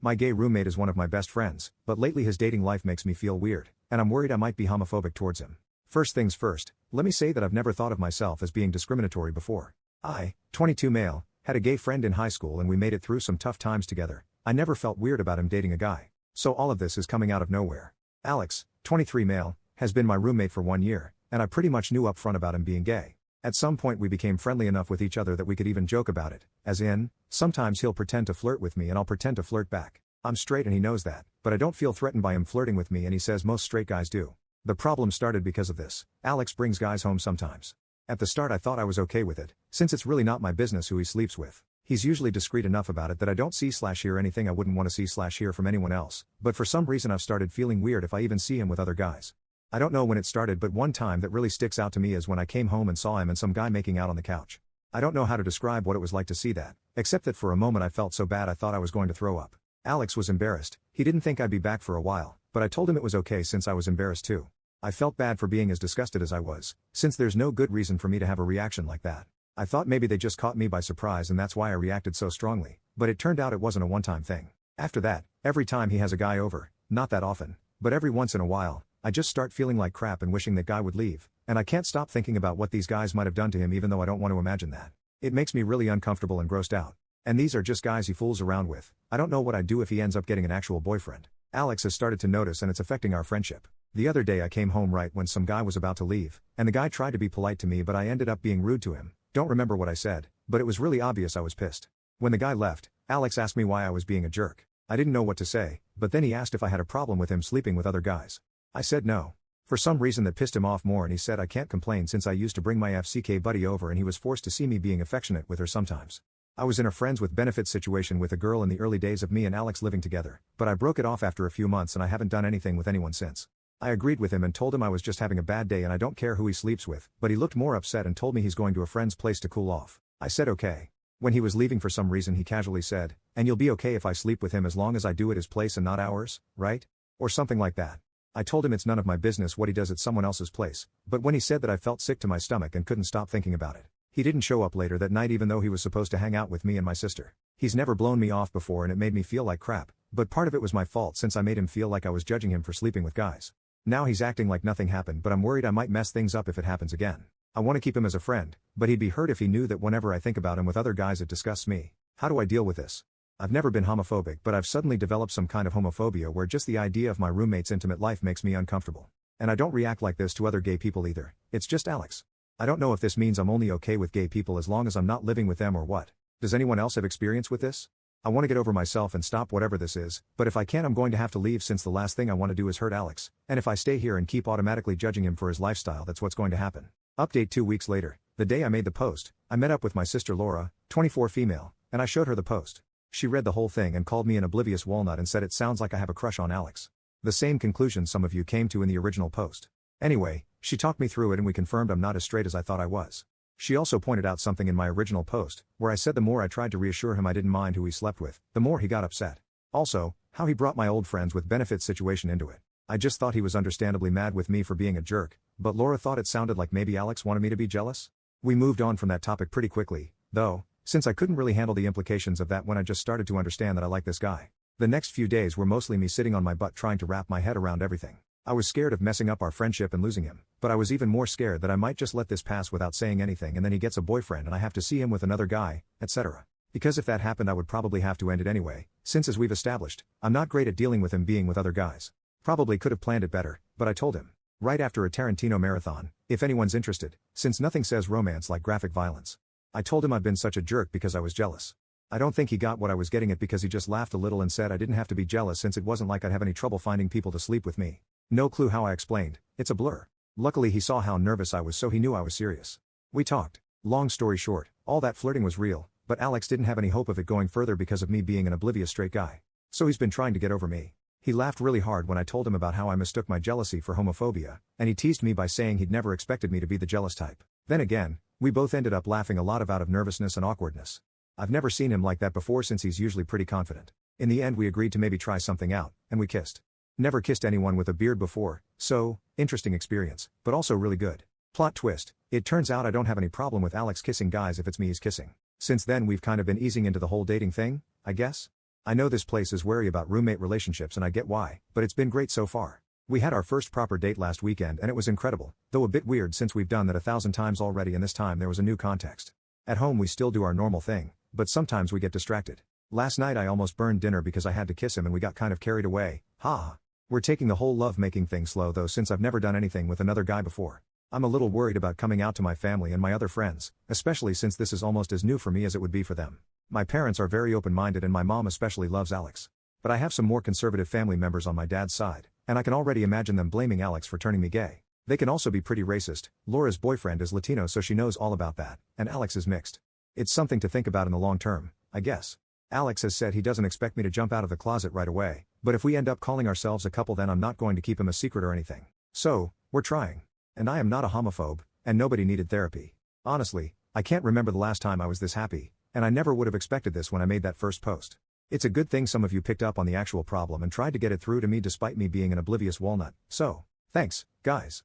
My gay roommate is one of my best friends, but lately his dating life makes me feel weird, and I'm worried I might be homophobic towards him. First things first, let me say that I've never thought of myself as being discriminatory before. I, 22 male, had a gay friend in high school and we made it through some tough times together. I never felt weird about him dating a guy. So all of this is coming out of nowhere. Alex, 23 male, has been my roommate for 1 year, and I pretty much knew up front about him being gay. At some point we became friendly enough with each other that we could even joke about it, as in, sometimes he'll pretend to flirt with me and I'll pretend to flirt back. I'm straight and he knows that, but I don't feel threatened by him flirting with me and he says most straight guys do. The problem started because of this. Alex brings guys home sometimes. At the start I thought I was okay with it, since it's really not my business who he sleeps with. He's usually discreet enough about it that I don't see/hear anything I wouldn't want to see/hear from anyone else, but for some reason I've started feeling weird if I even see him with other guys. I don't know when it started, but one time that really sticks out to me is when I came home and saw him and some guy making out on the couch. I don't know how to describe what it was like to see that, except that for a moment I felt so bad I thought I was going to throw up. Alex was embarrassed. He didn't think I'd be back for a while, but I told him it was okay since I was embarrassed too. I felt bad for being as disgusted as I was, since there's no good reason for me to have a reaction like that. I thought maybe they just caught me by surprise and that's why I reacted so strongly, but it turned out it wasn't a one-time thing. After that, every time he has a guy over, not that often, but every once in a while, I just start feeling like crap and wishing that guy would leave, and I can't stop thinking about what these guys might have done to him even though I don't want to imagine that. It makes me really uncomfortable and grossed out. And these are just guys he fools around with. I don't know what I'd do if he ends up getting an actual boyfriend. Alex has started to notice and it's affecting our friendship. The other day I came home right when some guy was about to leave, and the guy tried to be polite to me but I ended up being rude to him. Don't remember what I said, but it was really obvious I was pissed. When the guy left, Alex asked me why I was being a jerk. I didn't know what to say, but then he asked if I had a problem with him sleeping with other guys. I said no. For some reason that pissed him off more and he said I can't complain since I used to bring my FCK buddy over and he was forced to see me being affectionate with her sometimes. I was in a friends with benefits situation with a girl in the early days of me and Alex living together, but I broke it off after a few months and I haven't done anything with anyone since. I agreed with him and told him I was just having a bad day and I don't care who he sleeps with, but he looked more upset and told me he's going to a friend's place to cool off. I said okay. When he was leaving for some reason he casually said, "And you'll be okay if I sleep with him as long as I do at his place and not ours, right?" Or something like that. I told him it's none of my business what he does at someone else's place, but when he said that I felt sick to my stomach and couldn't stop thinking about it. He didn't show up later that night even though he was supposed to hang out with me and my sister. He's never blown me off before and it made me feel like crap, but part of it was my fault since I made him feel like I was judging him for sleeping with guys. Now he's acting like nothing happened but I'm worried I might mess things up if it happens again. I want to keep him as a friend, but he'd be hurt if he knew that whenever I think about him with other guys it disgusts me. How do I deal with this? I've never been homophobic but I've suddenly developed some kind of homophobia where just the idea of my roommate's intimate life makes me uncomfortable. And I don't react like this to other gay people either, it's just Alex. I don't know if this means I'm only okay with gay people as long as I'm not living with them or what. Does anyone else have experience with this? I want to get over myself and stop whatever this is, but if I can't I'm going to have to leave since the last thing I want to do is hurt Alex, and if I stay here and keep automatically judging him for his lifestyle that's what's going to happen. Update 2 weeks later, the day I made the post, I met up with my sister Laura, 24 female, and I showed her the post. She read the whole thing and called me an oblivious walnut and said it sounds like I have a crush on Alex. The same conclusion some of you came to in the original post. Anyway, she talked me through it and we confirmed I'm not as straight as I thought I was. She also pointed out something in my original post, where I said the more I tried to reassure him I didn't mind who he slept with, the more he got upset. Also, how he brought my old friends with benefits situation into it. I just thought he was understandably mad with me for being a jerk, but Laura thought it sounded like maybe Alex wanted me to be jealous? We moved on from that topic pretty quickly, though, since I couldn't really handle the implications of that when I just started to understand that I like this guy. The next few days were mostly me sitting on my butt trying to wrap my head around everything. I was scared of messing up our friendship and losing him, but I was even more scared that I might just let this pass without saying anything and then he gets a boyfriend and I have to see him with another guy, etc. Because if that happened I would probably have to end it anyway, since as we've established, I'm not great at dealing with him being with other guys. Probably could have planned it better, but I told him. Right after a Tarantino marathon, if anyone's interested, since nothing says romance like graphic violence. I told him I'd been such a jerk because I was jealous. I don't think he got what I was getting at because he just laughed a little and said I didn't have to be jealous since it wasn't like I'd have any trouble finding people to sleep with me. No clue how I explained, it's a blur. Luckily he saw how nervous I was so he knew I was serious. We talked. Long story short, all that flirting was real, but Alex didn't have any hope of it going further because of me being an oblivious straight guy. So he's been trying to get over me. He laughed really hard when I told him about how I mistook my jealousy for homophobia, and he teased me by saying he'd never expected me to be the jealous type. Then again, we both ended up laughing a lot out of nervousness and awkwardness. I've never seen him like that before since he's usually pretty confident. In the end we agreed to maybe try something out, and we kissed. Never kissed anyone with a beard before, so, interesting experience, but also really good. Plot twist, it turns out I don't have any problem with Alex kissing guys if it's me he's kissing. Since then we've kind of been easing into the whole dating thing, I guess? I know this place is wary about roommate relationships and I get why, but it's been great so far. We had our first proper date last weekend and it was incredible, though a bit weird since we've done that 1,000 times already and this time there was a new context. At home we still do our normal thing, but sometimes we get distracted. Last night I almost burned dinner because I had to kiss him and we got kind of carried away, ha. We're taking the whole love-making thing slow though since I've never done anything with another guy before. I'm a little worried about coming out to my family and my other friends, especially since this is almost as new for me as it would be for them. My parents are very open-minded and my mom especially loves Alex. But I have some more conservative family members on my dad's side, and I can already imagine them blaming Alex for turning me gay. They can also be pretty racist. Laura's boyfriend is Latino so she knows all about that, and Alex is mixed. It's something to think about in the long term, I guess. Alex has said he doesn't expect me to jump out of the closet right away, but if we end up calling ourselves a couple then I'm not going to keep him a secret or anything. So, we're trying. And I am not a homophobe, and nobody needed therapy. Honestly, I can't remember the last time I was this happy, and I never would have expected this when I made that first post. It's a good thing some of you picked up on the actual problem and tried to get it through to me despite me being an oblivious walnut, so, thanks, guys.